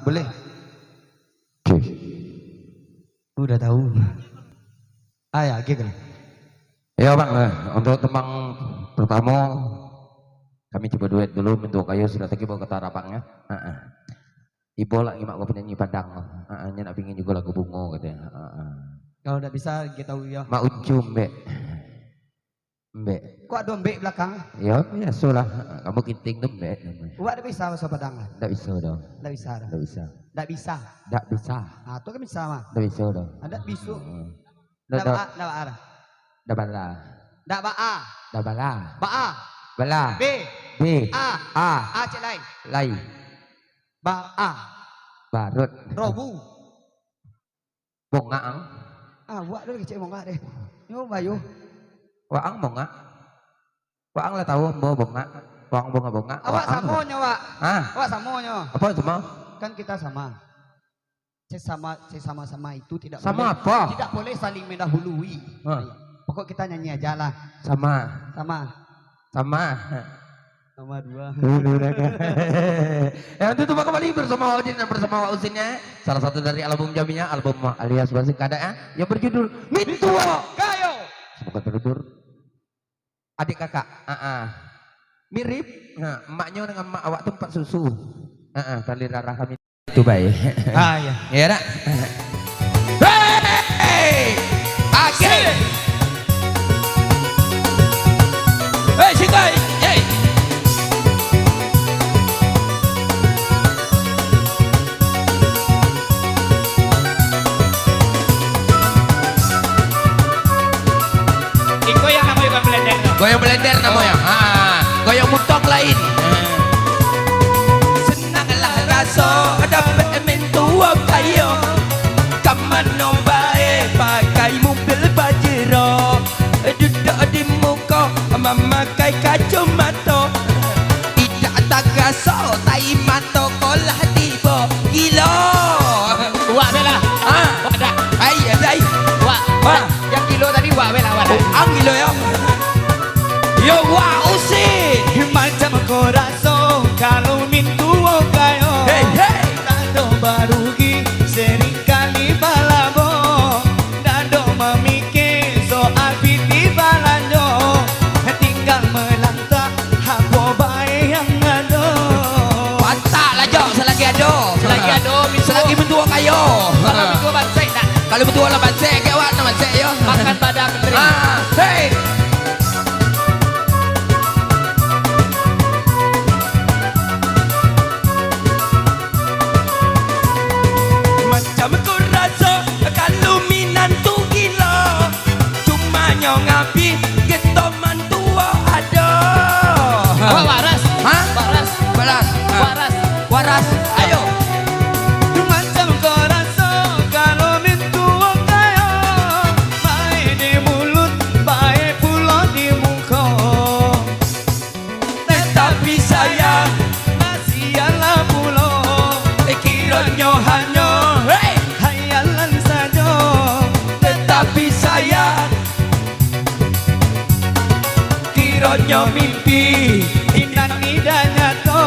Boleh. Oke. Udah tahu. Ya, gitu. Ya bang, untuk temang pertama kami coba duet dulu bentuk kayu sudah tadi bawa ketara bang ya. Ibu lagi mak gue penyanyi padang. Nak pingin juga lagu bungo katanya. Kalau udah bisa kita tahu ya. Mak uncum mbek. Mbek. Kok ada mbek belakang? Ya biasa lah. Kamu kinting tuh mbek. Udah bisa bahasa Padang lah. Nggak bisa dong. Nggak bisa. Nggak bisa. Nggak bisa. Nggak bisa. Itu kan bisa mah. Nggak bisa dong. Ada bisu. Nggak Nggak ba. Nggak bala. Nggak ba a. Nggak bala. Ba a. Bala. B. B. A cek lain. Lai. Ba a. Barut. Robu. Bongaang. Buat dulu cek bonga deh. Yo bayu. Waang bonga. Waang lah tahu mau bonga. Waang bonga. Awak samonya, Wak. Awak samonya. Apa sama? Kan kita sama. Sama itu tidak sama boleh. Apa? Tidak boleh saling mendahului. Pokok kita nyanyi aja lah. Sama dua. Nanti tuh kembali bersama Odin dan bersama Wak Usinnya. Salah satu dari album Jaminya, album alias Basik Kada yang berjudul Mintua Kayo. Semoga terhibur. Adik kakak, mirip. Emaknya dengan emak awak tuh 4 susu. Tali darah kami itu baik. Ya. Ya nak. Hey, again. Hey, Singkai. Hey. Goyang namanya blender. Goyang blender namanya. Goyang mutok lain. Senanglah raso dapat mentua kayo. Kamano bae pakai mobil Pajero. Duduk di muka memakai kacamata. Tidak tak raso tai mata kolah tiba gila. Wak bela. Wak dah. Dai. Wak. Yang kilo tadi wak bela wak. Gila ya. Yo Wak Usin. Macam corazón kalau mintuo kayo. Hey. Nado barugi sering kali balabo. Nado memikir soal piti balanyo. Tinggal melangkah habo bae yang ada. Pantak lah jok selagi ada. Selagi mentua kayo. Kalau mintuo bansek nak. Kalau mentua lah bansek kayak warna bansek yo. Makan badak menteri. Hey. Macam ku rasa kalau minantu gila. Cuma nyongapi kita mantua ada. Wak waras. Waras. Ayo. Macam corazón kalau mintuo kayo. Baik di mulut, baik pula di muka. Tetapi sayang Masih ala pulo. kiranya hanya Hayalan saja. tetapi sayang kiranya mimpi. Tidak nyata.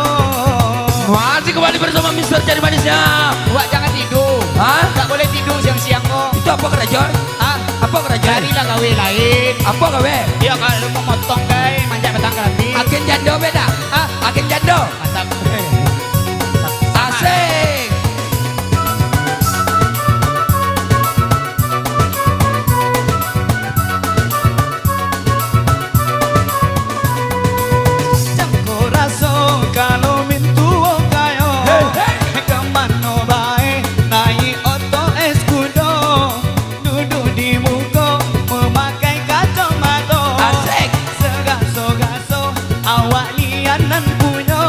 Masih kembali bersama Mister Cari Manisnya. Wak jangan tidur. Tak boleh tidur siang-siang kok. Itu apa kerajaan? Apa kerajaan? Carilah gawe lain. Apa gawe? Ya kalau mau motong guys, manjat batang kerambi. Agen jando beda. Agen jando. Mantap. Asik. Jam corazón kalau mintuo kayo. Kemana bae naik oto escudo. Duduk di muka memakai kacamata. Asik. Segaso-gaso awak lianan punya.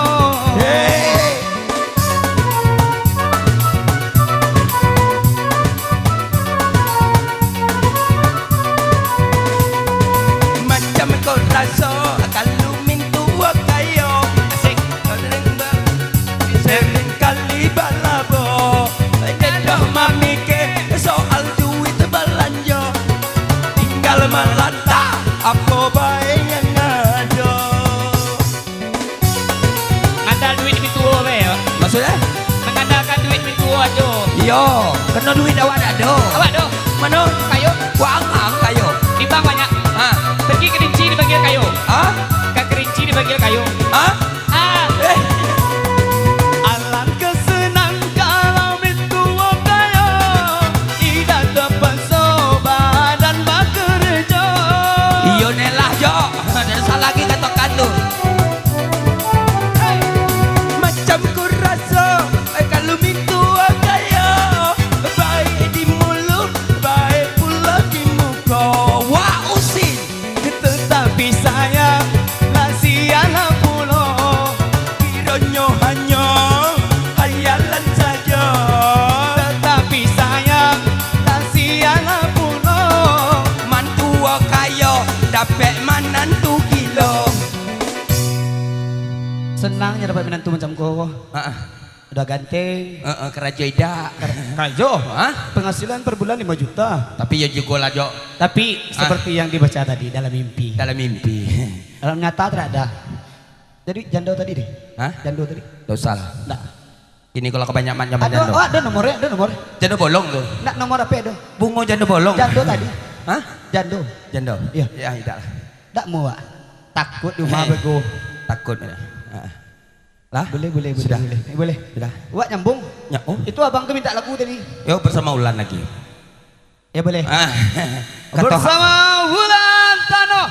kan duit itu aja. Yo, kena duit awak dah do. Awak doh, Mana? kayu Wang kayo. di bank banyak. Ha? Pergi ke Kerinci dipanggil kayu. Ha? Ke Kerinci dipanggil kayu. Ha? Ah, Eh, Alangkah senang kalau mentua kaya tidak dapat sobat dan bekerja. iyo nelah jo. Dan salah lagi katakan tu. Macam ku rasa kalau mentua kaya baik di mulut, baik pula di muka. Wah usin. Tetapi saya kasihanlah pula, Kiranya hanya hayalan saja. tetapi saya kasihanlah pula. Mantua kaya dapat manantu gila. Senangnya dapat menantu macam kau. Heeh. Udah ganteng. Keraja ida. Kajo, Hah? penghasilan per bulan 5 juta. Tapi ya juga lah Jo. Tapi seperti yang dibaca tadi dalam mimpi. Dalam mimpi. Dalam nyata tidak ada. Jadi janda tadi deh. Hah? Janda tadi. Dosa lah. Enggak. Ini kalau kebanyakan zaman Ada, janda. oh, ada nomornya, ada nomor. Janda bolong tuh. Enggak nomor apa ada? Bungo janda bolong. Janda tadi. Hah? Janda. Janda? Iya. Ya tidak lah. Enggak mau, Wak. Takut di rumah bego. Takut. Lah? Boleh. Sudah. Boleh. Sudah. Wak nyambung. Ya, oh. Itu abang tuh minta lagu tadi. Yo bersama Ulan lagi. Ya boleh. Ah. Bersama Wulan Tano.